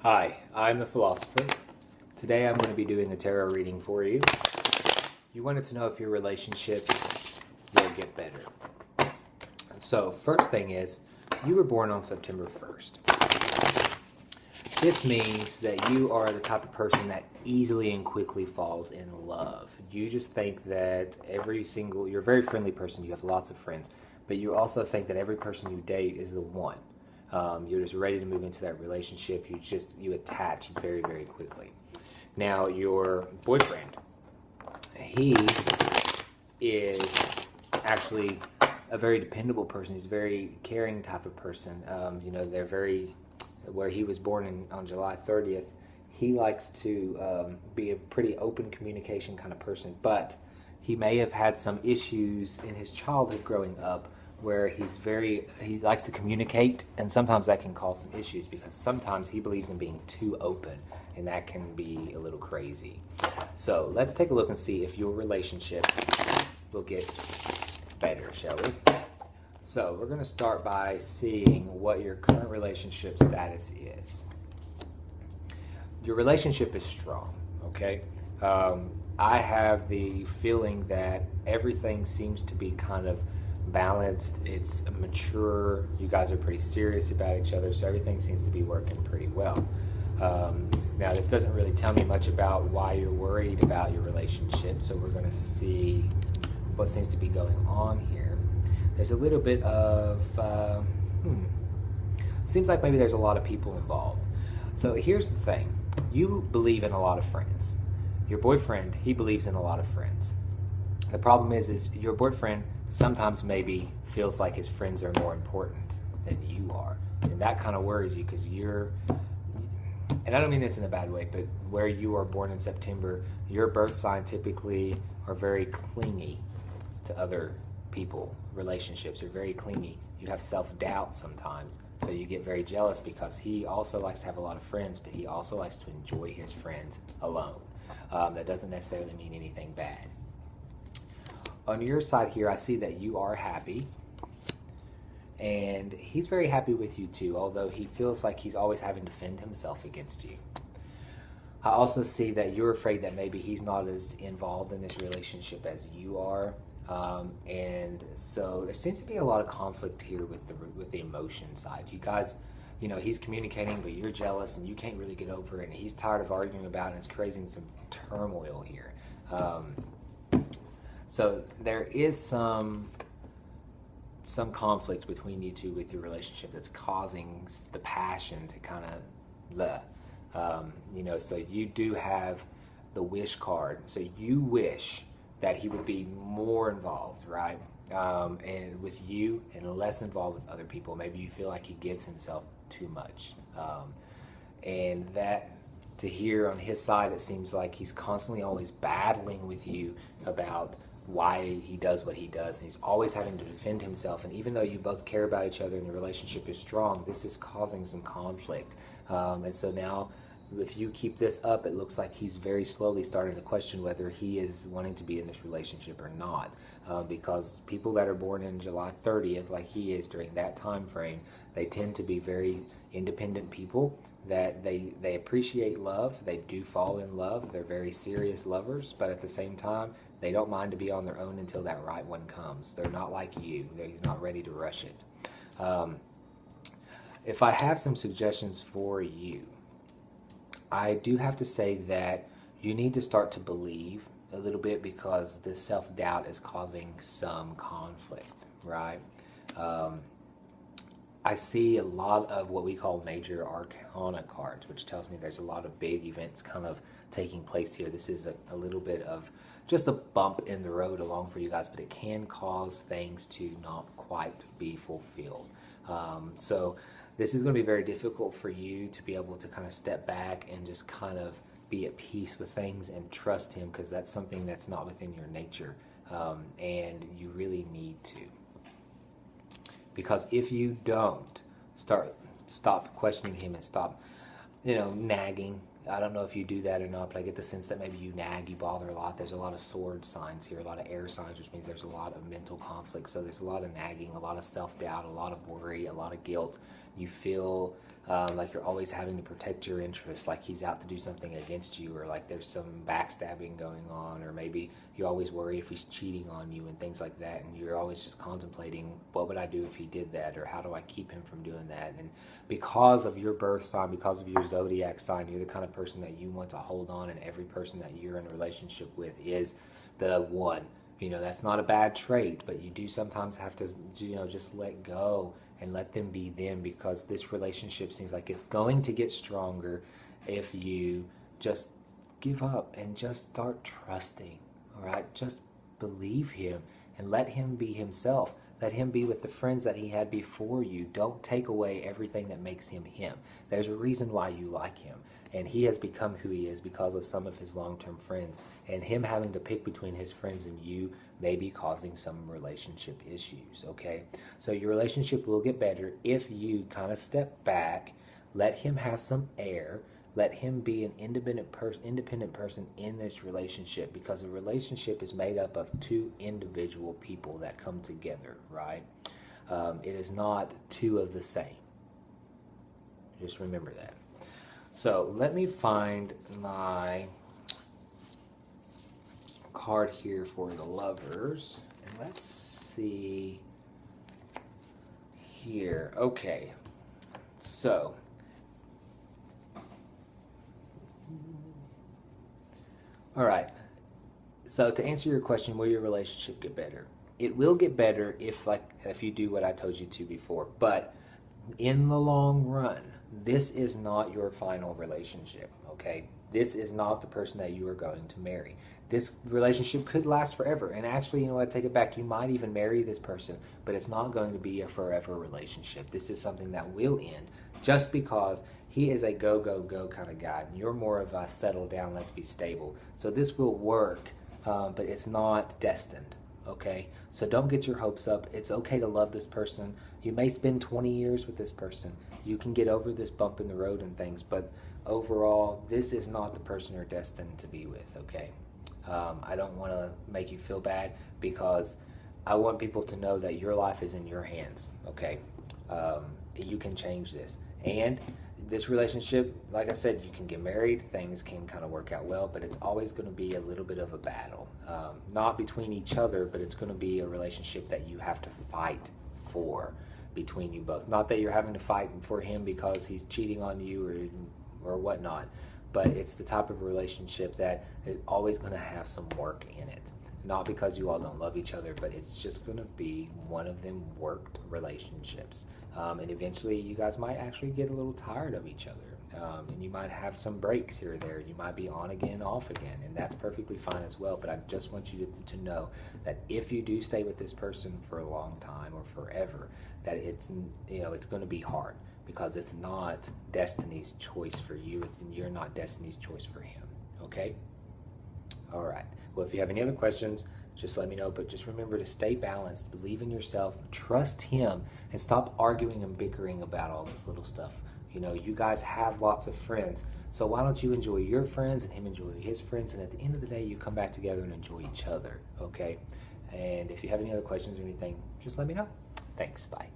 Hi, I'm the Philosopher. Today I'm going to be doing a tarot reading for you. You wanted to know if your relationship will get better. So, first thing is, you were born on September 1st. This means that you are the type of person that easily and quickly falls in love. You just think that you're a very friendly person, you have lots of friends, but you also think that every person you date is the one. You're just ready to move into that relationship. You attach very, very quickly. Now, your boyfriend, he is actually a very dependable person. He's a very caring type of person. Where he was born on July 30th, he likes to be a pretty open communication kind of person, but he may have had some issues in his childhood growing up where he likes to communicate, and sometimes that can cause some issues because sometimes he believes in being too open, and that can be a little crazy. So let's take a look and see if your relationship will get better, shall we? So we're going to start by seeing what your current relationship status is. Your relationship is strong, okay? I have the feeling that everything seems to be kind of balanced. It's mature. You guys are pretty serious about each other, so everything seems to be working pretty well. Now, this doesn't really tell me much about why you're worried about your relationship, so we're going to see what seems to be going on here. There's a little bit of, seems like maybe there's a lot of people involved. So here's the thing. You believe in a lot of friends. Your boyfriend, he believes in a lot of friends. The problem is your boyfriend sometimes maybe feels like his friends are more important than you are. And that kind of worries you because and I don't mean this in a bad way, but where you are born in September, your birth sign typically are very clingy to other people. Relationships are very clingy. You have self-doubt sometimes, so you get very jealous because he also likes to have a lot of friends, but he also likes to enjoy his friends alone. That doesn't necessarily mean anything bad. On your side here, I see that you are happy, and he's very happy with you too, although he feels like he's always having to defend himself against you. I also see that you're afraid that maybe he's not as involved in this relationship as you are. And so there seems to be a lot of conflict here with the emotion side. You guys, he's communicating, but you're jealous and you can't really get over it, and he's tired of arguing about it, and it's creating some turmoil here. So there is some conflict between you two with your relationship that's causing the passion to kind of, so you do have the wish card. So you wish that he would be more involved, right? And with you and less involved with other people. Maybe you feel like he gives himself too much. And that, to hear on his side, it seems like he's constantly always battling with you about why he does what he does, and he's always having to defend himself. And even though you both care about each other and your relationship is strong, this is causing some conflict. And so now, if you keep this up, it looks like he's very slowly starting to question whether he is wanting to be in this relationship or not. Because people that are born in July 30th, like he is during that time frame, they tend to be very independent people, that they appreciate love. They do fall in love. They're very serious lovers, but at the same time, they don't mind to be on their own until that right one comes. They're not like you. He's not ready to rush it. If I have some suggestions for you, I do have to say that you need to start to believe a little bit, because this self-doubt is causing some conflict, right? I see a lot of what we call major arcana cards, which tells me there's a lot of big events kind of taking place here. This is a little bit of just a bump in the road along for you guys, but it can cause things to not quite be fulfilled. So this is going to be very difficult for you to be able to kind of step back and just kind of be at peace with things and trust him, because that's something that's not within your nature, and you really need to. Because if you don't stop questioning him and stop, nagging. I don't know if you do that or not, but I get the sense that maybe you nag, you bother a lot. There's a lot of sword signs here, a lot of air signs, which means there's a lot of mental conflict. So there's a lot of nagging, a lot of self-doubt, a lot of worry, a lot of guilt. you feel like you're always having to protect your interests, like he's out to do something against you, or like there's some backstabbing going on, or maybe you always worry if he's cheating on you and things like that, and you're always just contemplating, what would I do if he did that, or how do I keep him from doing that? And because of your birth sign, because of your zodiac sign, you're the kind of person that you want to hold on, and every person that you're in a relationship with is the one. That's not a bad trait, but you do sometimes have to, just let go and let them be them, because this relationship seems like it's going to get stronger if you just give up and just start trusting. All right, just believe him and let him be himself. Let him be with the friends that he had before you. Don't take away everything that makes him him. There's a reason why you like him, and he has become who he is because of some of his long-term friends, and him having to pick between his friends and you may be causing some relationship issues, okay? So your relationship will get better if you kind of step back, let him have some air, let him be an independent person in this relationship, because a relationship is made up of two individual people that come together, right? It is not two of the same. Just remember that. So let me find my card here for the lovers, and let's see here. Okay, so all right, so to answer your question, will your relationship get better? It will get better if you do what I told you to before, but in the long run, this is not your final relationship, okay? This is not the person that you are going to marry. This relationship could last forever. And actually, you know what, take it back. You might even marry this person, but it's not going to be a forever relationship. This is something that will end just because he is a go, go, go kind of guy. And you're more of a settle down, let's be stable. So this will work, but it's not destined, okay? So don't get your hopes up. It's okay to love this person. You may spend 20 years with this person. You can get over this bump in the road and things, but overall, this is not the person you're destined to be with, okay? I don't want to make you feel bad, because I want people to know that your life is in your hands, okay? You can change this. And this relationship, like I said, you can get married, things can kind of work out well, but it's always going to be a little bit of a battle. Not between each other, but it's going to be a relationship that you have to fight for between you both. Not that you're having to fight for him because he's cheating on you or whatnot, but it's the type of relationship that is always going to have some work in it. Not because you all don't love each other, but it's just going to be one of them worked relationships. And eventually you guys might actually get a little tired of each other. And you might have some breaks here or there. You might be on again, off again, and that's perfectly fine as well. But I just want you to know that if you do stay with this person for a long time or forever, that it's going to be hard, because it's not destiny's choice for you. You're not destiny's choice for him. Okay? All right. Well, if you have any other questions, just let me know. But just remember to stay balanced, believe in yourself, trust him, and stop arguing and bickering about all this little stuff. You guys have lots of friends, so why don't you enjoy your friends and him enjoy his friends, and at the end of the day, you come back together and enjoy each other, okay? And if you have any other questions or anything, just let me know. Thanks. Bye.